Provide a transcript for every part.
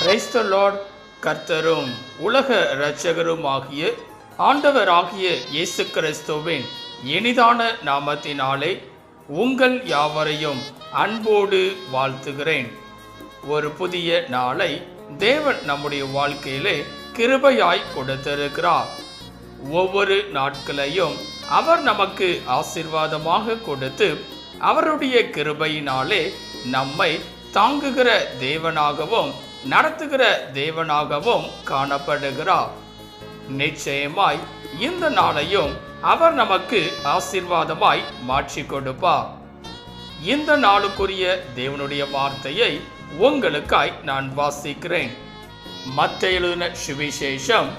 Praise the Lord. கர்த்தரும் உலக இரட்சகருமாகிய ஆண்டவராகிய இயேசு கிறிஸ்துவின் இனிதான நாமத்தினாலே உங்கள் யாவரையும் அன்போடு வாழ்த்துகிறேன். ஒரு புதிய நாளை தேவன் நம்முடைய வாழ்க்கையிலே கிருபையாய் கொடுத்திருக்கிறார். ஒவ்வொரு நாட்களையும் அவர் நமக்கு ஆசீர்வாதமாக கொடுத்து அவருடைய கிருபையினாலே நம்மை தாங்குகிற தேவனாகவும் நடத்துகிற தேவனாகவும் காணப்படுகிறார். நிச்சயமாய் இந்த நாளையும் அவர் நமக்கு ஆசீர்வாதமாய் மாற்றி கொடுப்பார். இந்த நாளுக்குரிய தேவனுடைய வார்த்தையை உங்களுக்காய் நான் வாசிக்கிறேன். மத்தேயு எழுதின சுவிசேஷம்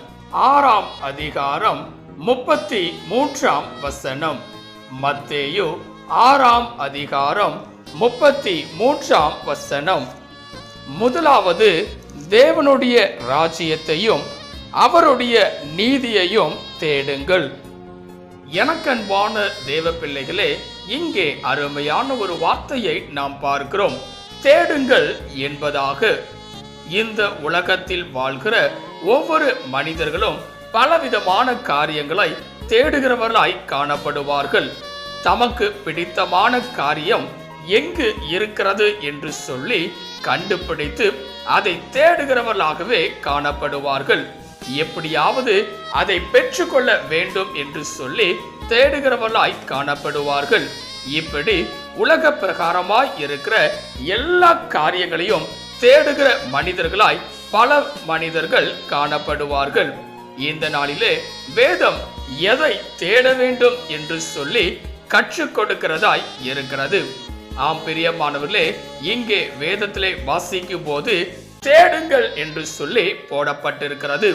6ஆம் அதிகாரம் 33ஆம் வசனம். மத்தேயு 6ஆம் அதிகாரம் 33ஆம் வசனம். முதலாவது தேவனுடைய ராஜ்யத்தையும் அவருடைய நீதியையும் தேடுங்கள். எனக்கன்பான தேவ பிள்ளைகளே, இங்கே அருமையான ஒரு வார்த்தையை நாம் பார்க்கிறோம். தேடுங்கள் என்பதாக. இந்த உலகத்தில் வாழ்கிற ஒவ்வொரு மனிதர்களும் பலவிதமான காரியங்களை தேடுகிறவர்களாய் காணப்படுவார்கள். தமக்கு பிடித்தமான காரியம் எங்கு இருக்கிறது என்று சொல்லி கண்டுபிடித்து அதை தேடுகிறவர்களாகவே காணப்படுவார்கள். எப்படியாவது அதை பெற்றுக்கொள்ள வேண்டும் என்று சொல்லி தேடுகிறவர்களாய் காணப்படுவார்கள். இப்படி உலக பிரகாரமாய் இருக்கிற எல்லா காரியங்களையும் தேடுகிற மனிதர்களாய் பல மனிதர்கள் காணப்படுவார்கள். இந்த நாளிலே வேதம் எதை தேட வேண்டும் என்று சொல்லி கற்றுக் கொடுக்கிறதாய் இருக்கிறது. ஆம் பிரியமானவர்களே, இங்கே வேதத்திலே வாசிக்கும் போது தேடுங்கள் என்று சொல்லி போடப்பட்டிருக்கிறது.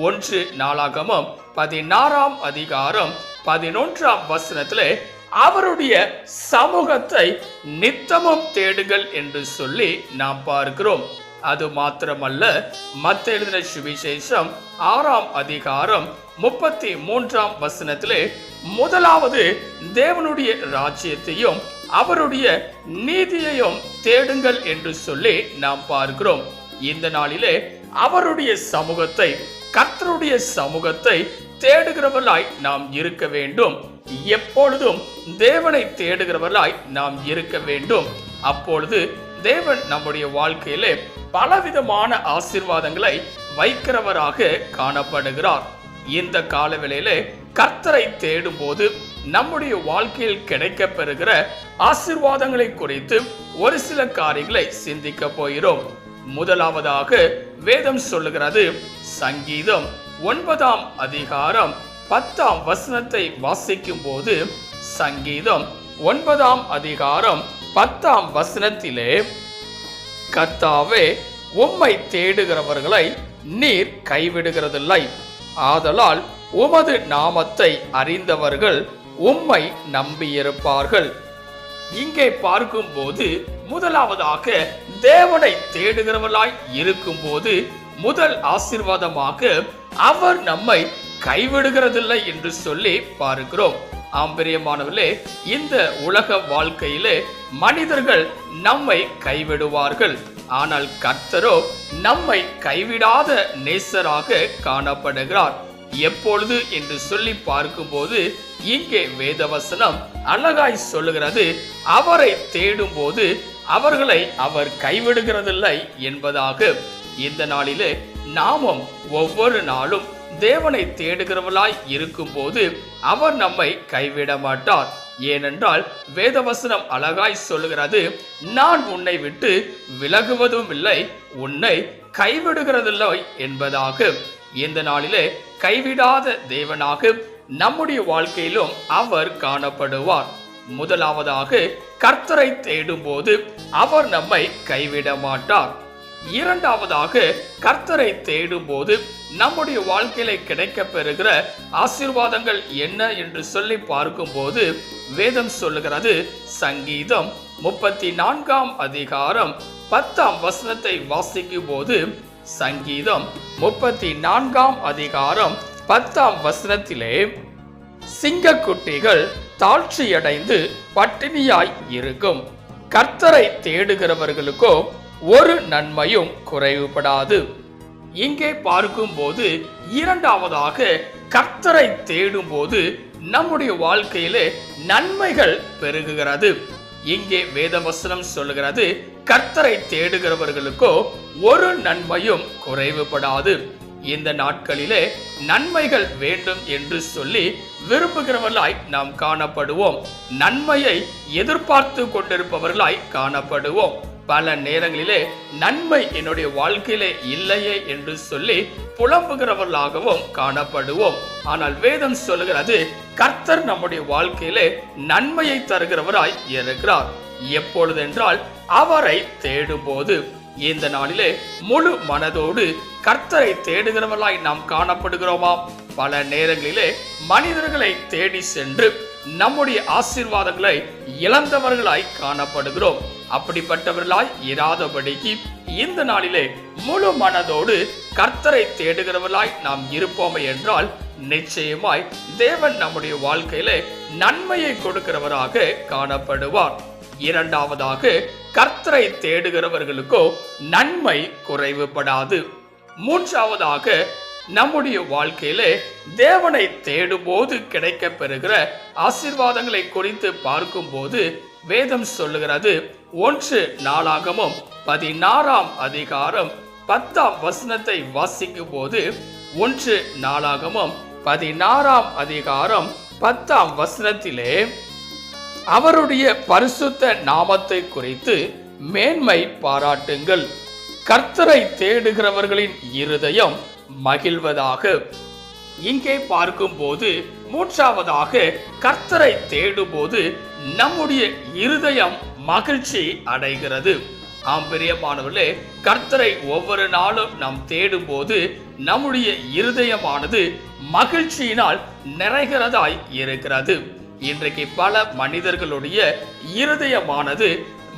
1 நாளாகமம் 16ஆம் அதிகாரம் 11ஆம் வசனத்திலே அவருடைய சமூகத்தை நித்தமும் தேடுங்கள் என்று சொல்லி நாம் பார்க்கிறோம். அது மாத்திரமல்ல, மத்தேயு எழுதின சுவிசேஷம் 6ஆம் அதிகாரம் 33ஆம் வசனத்திலே முதலாவது தேவனுடைய ராஜ்யத்தையும் அவருடைய நீதியையும் தேடுங்கள் என்று சொல்லி நாம் பார்க்கிறோம். இந்த நாளிலே அவருடைய சமூகத்தை, கர்த்தருடைய சமூகத்தை தேடுகிறவர்களாய் நாம் இருக்க வேண்டும். எப்பொழுதும் தேவனை தேடுகிறவர்களாய் நாம் இருக்க வேண்டும். அப்பொழுது தேவன் நம்முடைய வாழ்க்கையிலே பலவிதமான ஆசீர்வாதங்களை வைக்கிறவராக காணப்படுகிறார். இந்த காலவேளையிலே கர்த்தரை தேடும் போது நம்முடைய வாழ்க்கையில் கிடைக்க பெறுகிற ஆசீர்வாதங்களை குறித்து ஒரு சில காரியங்களை சிந்திக்க போகிறோம். முதலாவதாக வேதம் சொல்லுகிறது, சங்கீதம் 9ஆம் அதிகாரம் 10ஆம் வசனத்தை வாசிக்கும் போது, சங்கீதம் 9ஆம் அதிகாரம் 10ஆம் வசனத்திலே, கர்த்தாவே உம்மை தேடுகிறவர்களை நீர் கைவிடுகிறதில்லை, ஆதலால் உமது நாமத்தை அறிந்தவர்கள் உம்மை நம்பியிருப்பார்கள். இங்கே பார்க்கும்போது முதலாவதாக தேவனை தேடுகிறவர்களாய் இருக்கும் போது முதல் ஆசீர்வாதமாக அவர் நம்மை கைவிடுகிறதில்லை என்று சொல்லி பார்க்கிறோம். ஆம்பரியமானவர்களே, இந்த உலக வாழ்க்கையிலே மனிதர்கள் நம்மை கைவிடுவார்கள். ஆனால் கர்த்தரோ நம்மை கைவிடாத நேசராக காணப்படுகிறார். எப்பொழுது என்று சொல்லி பார்க்கும்போது இங்கே வேதவசனம் அழகாய் சொல்லுகிறது, அவரை தேடும் போது அவர்களை அவர் கைவிடுகிறதில்லை என்பதாக. இந்த நாளிலே நாமும் ஒவ்வொரு நாளும் தேவனை தேடுகிறவர்களாய் இருக்கும் போது அவர் நம்மை கைவிட மாட்டார். ஏனென்றால் வேதவசனம் அழகாய் சொல்லுகிறது, நான் உன்னை விட்டு விலகுவதும் இல்லை, உன்னை கைவிடுகிறதில்லை என்பதாக. இந்த நாளிலே கைவிடாத தேவனாக நம்முடைய வாழ்க்கையிலும் அவர் காணப்படுவார். முதலாவதாக கர்த்தரை தேடும் போது அவர் நம்மை கைவிட மாட்டார். இரண்டாவதாக கர்த்தரை தேடும் போது நம்முடைய வாழ்க்கையில கிடைக்க பெறுகிற ஆசீர்வாதங்கள் என்ன என்று சொல்லி பார்க்கும் போது வேதம் சொல்லுகிறது, சங்கீதம் 34ஆம் அதிகாரம் 10ஆம் வசனத்தை வாசிக்கும் போது, சங்கீதம் 34ஆம் அதிகாரம் 10ஆம் வசனத்திலே, சிங்கக்குட்டிகள் தாழ்ச்சியடைந்து பட்டினியாய் இருக்கும், கர்த்தரை தேடுகிறவர்களுக்கோ ஒரு நன்மையும் குறைவுபடாது. இங்கே பார்க்கும்போது இரண்டாவதாக கர்த்தரை தேடும் போது நம்முடைய வாழ்க்கையிலே நன்மைகள் பெருகுகிறது. இங்கே வேதவசனம் சொல்லுகிறது, கர்த்தரை தேடுகிறவர்களுக்கோ ஒரு நன்மையும் குறைவுபடாது. இந்த நாட்களிலே நன்மைகள் வேண்டும் என்று சொல்லி விரும்புகிறவர்களாய் நாம் காணப்படுவோம். நன்மையை எதிர்பார்த்து கொண்டிருப்பவர்களாய் காணப்படுவோம். பல நேரங்களிலே நன்மை என்னுடைய வாழ்க்கையிலே இல்லையே என்று சொல்லி புலம்புகிறவர்களாகவும் காணப்படுவோம். ஆனால் வேதம் சொல்லுகிறது, கர்த்தர் நம்முடைய வாழ்க்கையிலே நன்மையை தருகிறவராய் இருக்கிறார். எப்பொழுதென்றால் அவரை தேடும் போது. இந்த நாளிலே முழு மனதோடு கர்த்தரை தேடுகிறவர்களாய் நாம் காணப்படுகிறோமா? பல நேரங்களிலே மனிதர்களை தேடி சென்று நம்முடைய ஆசீர்வாதங்களை இழந்தவர்களாய் காணப்படுகிறோம். அப்படிப்பட்டவர்களாய் இராதபடிக்கு இந்த நாளிலே முழு மனதோடு கர்த்தரை தேடுகிறவர்களாய் நாம் இருப்போமே என்றால் நிச்சயமாய் தேவன் நம்முடைய வாழ்க்கையிலே நன்மையை கொடுக்கிறவராக காணப்படுவார். இரண்டாவதாக கர்த்தரை தேடுகிறவர்களுக்கோ நன்மை குறைவுபடாது. மூன்றாவதாக நம்முடைய வாழ்க்கையிலே தேவனை தேடும் போது கிடைக்க பெறுகிற ஆசீர்வாதங்களை குறித்து பார்க்கும் போது வேதம் சொல்லுகிறது, 1 நாளாகமம் 16ஆம் அதிகாரம் 10ஆம் வசனத்தை வாசிக்கும் போது 1 நாளாகமம் 16ஆம் அதிகாரம் 10ஆம் வசனத்திலே அவருடைய பரிசுத்த நாமத்தை குறித்து மேன்மை பாராட்டுங்கள், கர்த்தரை தேடுகிறவர்களின் இருதயம் மகிழ்வதாக. இங்கே பார்க்கும் போது மூன்றாவதாக கர்த்தரை தேடும் போது நம்முடைய இருதயம் மகிழ்ச்சி அடைகிறது. ஆம் பிரியமானவர்களே, கர்த்தரை ஒவ்வொரு நாளும் நாம் தேடும் போது நம்முடைய இருதயமானது மகிழ்ச்சியினால் நிறைகிறதாய் இருக்கிறது. இன்றைக்கு பல மனிதர்களுடைய இருதயமானது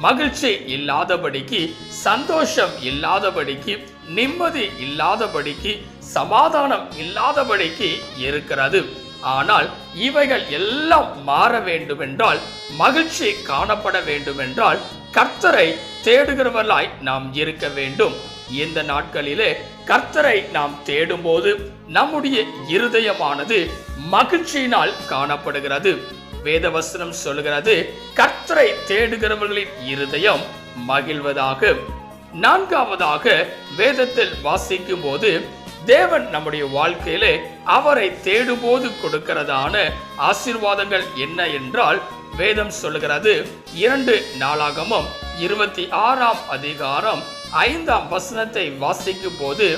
மகிழ்ச்சி இல்லாதபடிக்கு, சந்தோஷம் இல்லாதபடிக்கு, நிம்மதி இல்லாதபடிக்கு, சமாதானம் இல்லாதபடிக்கு இருக்கிறது. ஆனால் இவைகள் எல்லாம் மாற வேண்டுமென்றால், மகிழ்ச்சி காணப்பட வேண்டுமென்றால் கர்த்தரை தேடுகிறவர்களாய் நாம் இருக்க வேண்டும். இந்த நாட்களிலே கர்த்தரை நாம் தேடும் போது நம்முடைய இருதயமானது மகிழ்ச்சியினால் காணப்படுகிறது. வேதவசனம் சொல்லுகிறது, கர்த்தரை தேடுகிறவர்களின் இருதயம் மகிழ்வதாக. நான்காவதாக வேதத்தில் வாசிக்கும் போது தேவன் நம்முடைய வாழ்க்கையிலே அவரை தேடும் போது கொடுக்கிறதான ஆசீர்வாதங்கள் என்ன என்றால் வேதம் சொல்லுகிறது, 2 நாளாகமம் 26ஆம் அதிகாரம் 5ஆம் வசனத்தை வாசிக்கும் போது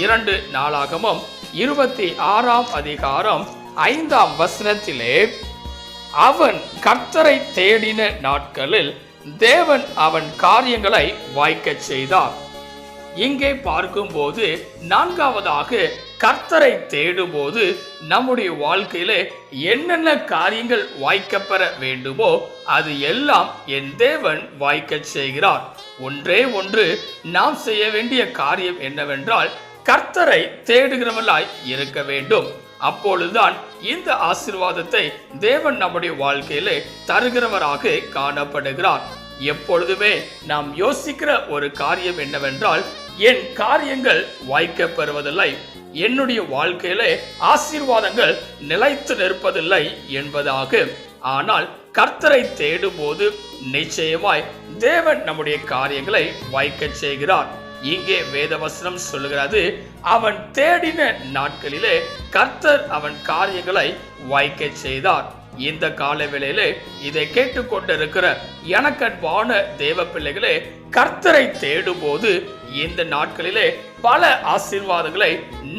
2 நாளாகமம் 26ஆம் அதிகாரம் 5ஆம் வசனத்திலே அவன் கர்த்தரை தேடின நாட்களில் தேவன் அவன் காரியங்களை வாய்க்கச் செய்தார். இங்கே பார்க்கும்போது நான்காவதாக கர்த்தரை தேடும் போது நம்முடைய வாழ்க்கையிலே என்னென்ன காரியங்கள் வாய்க்கப்பெற வேண்டுமோ அது எல்லாம் என் தேவன் வாய்க்கச் செய்கிறார். ஒன்றே ஒன்று நாம் செய்ய வேண்டிய காரியம் என்னவென்றால் கர்த்தரை தேடுகிறவர்களாய் இருக்க வேண்டும். அப்பொழுதுதான் இந்த ஆசீர்வாதத்தை தேவன் நம்முடைய வாழ்க்கையிலே தருகிறவராக காணப்படுகிறார். எப்பொழுதுமே நாம் யோசிக்கிற ஒரு காரியம் என்னவென்றால், என் காரியங்கள் வாய்க்கப் பெறுவதில்லை, என்னுடைய வாழ்க்கையிலே ஆசீர்வாதங்கள் நிலைத்து நிற்பதில்லை என்பதாக. ஆனால் கர்த்தரை தேடும் போது நிச்சயமாய் தேவன் நம்முடைய காரியங்களை வாய்க்கச் செய்கிறார். இங்கே வேதவசனம் சொல்லுகிறது, அவன் தேடின நாட்களிலே கர்த்தர் அவன் காரியங்களை வாய்க்கச் செய்தார். இந்த கால வேளையிலே இதை கேட்டுக்கொண்டிருக்கிற எனக்கன்பான தேவ பிள்ளைகளே, கர்த்தரை தேடும் போது இந்த நாட்களிலே பல ஆசீர்வாதங்களை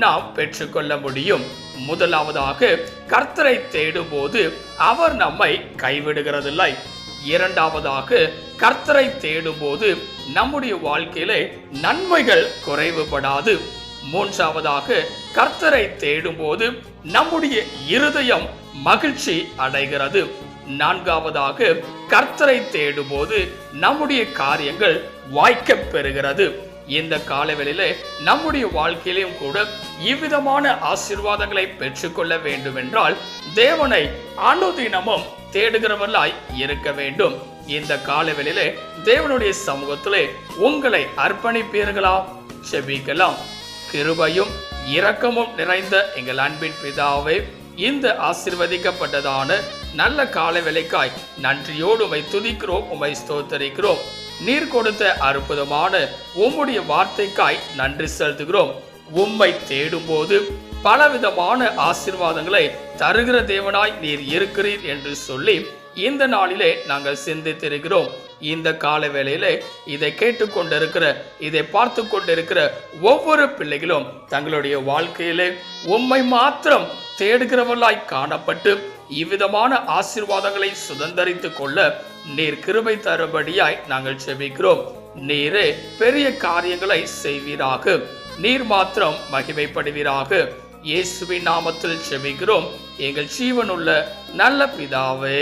நாம் பெற்றுக்கொள்ள முடியும். முதலாவதாக கர்த்தரை தேடும் போது அவர் நம்மை கைவிடுகிறதில்லை. இரண்டாவதாக கர்த்தரை தேடும் போது நம்முடைய வாழ்க்கையிலே நன்மைகள் குறைவுபடாது. மூன்றாவதாக கர்த்தரை தேடும் போது நம்முடைய இருதயம் மகிழ்ச்சி அடைகிறது. நான்காவதாக கர்த்தரை தேடும் போது நம்முடைய காரியங்கள் வாய்க்கப் பெறுகிறது. இந்த காலவெளியிலே நம்முடைய வாழ்க்கையிலும் கூட இவ்விதமான ஆசீர்வாதங்களை பெற்றுக்கொள்ள வேண்டும் என்றால் தேவனை அனுதினமும் தேடுகிறவர்களாய் இருக்க வேண்டும். இந்த காலவெளியிலே தேவனுடைய சமூகத்திலே உங்களை அர்ப்பணிப்பீர்களா? செபிக்கலாம். கிருபையும் இரக்கமும் நிறைந்த எங்கள் அன்பின் பிதாவே, இந்த ஆசீர்வதிக்கப்பட்டதான நல்ல காலவேளைக்காய் நன்றியோடு உம்மை துதிக்கிறோம், உம்மை ஸ்தோத்தரிக்கிறோம். நீர் கொடுத்த அற்புதமான உம்முடைய வார்த்தைக்காய் நன்றி செலுத்துகிறோம். உம்மை தேடும் போது பலவிதமான ஆசீர்வாதங்களை தருகிற தேவனாய் நீர் இருக்கிறீர் என்று சொல்லி இந்த நாளிலே நாங்கள் சிந்தித்திருக்கிறோம். இந்த கால வேளையிலே இதை கேட்டுக்கொண்டிருக்கிற, இதை பார்த்து கொண்டிருக்கிற ஒவ்வொரு பிள்ளைகளும் தங்களுடைய வாழ்க்கையிலே உம்மை மாத்திரம் தேடுகிறவர்களாய் காணப்பட்டு இவ்விதமான ஆசீர்வாதங்களை சுதந்தரித்துக் கொள்ள நீர் கிருபை தரும்படியாய் நாங்கள் செபிக்கிறோம். நீரே பெரிய காரியங்களை செய்வீராக. நீர் மாத்திரம் மகிமைப்படுவீராக. இயேசுவின் நாமத்தில் செபிக்கிறோம் எங்கள் ஜீவனுள்ள நல்ல பிதாவே,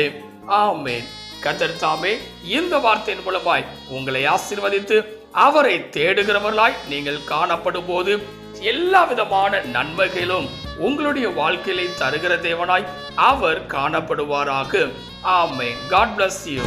ஆமென். கர்த்தர் தாமே இந்த வார்த்தையின் மூலமாய் உங்களை ஆசீர்வதித்து அவரை தேடுகிறவர்களாய் நீங்கள் காணப்படும் போது எல்லா விதமான நன்மைகளும் உங்களுடைய வாழ்க்கையிலே தருகிற தேவனாய் அவர் காணப்படுவாராக. ஆமென். God bless you.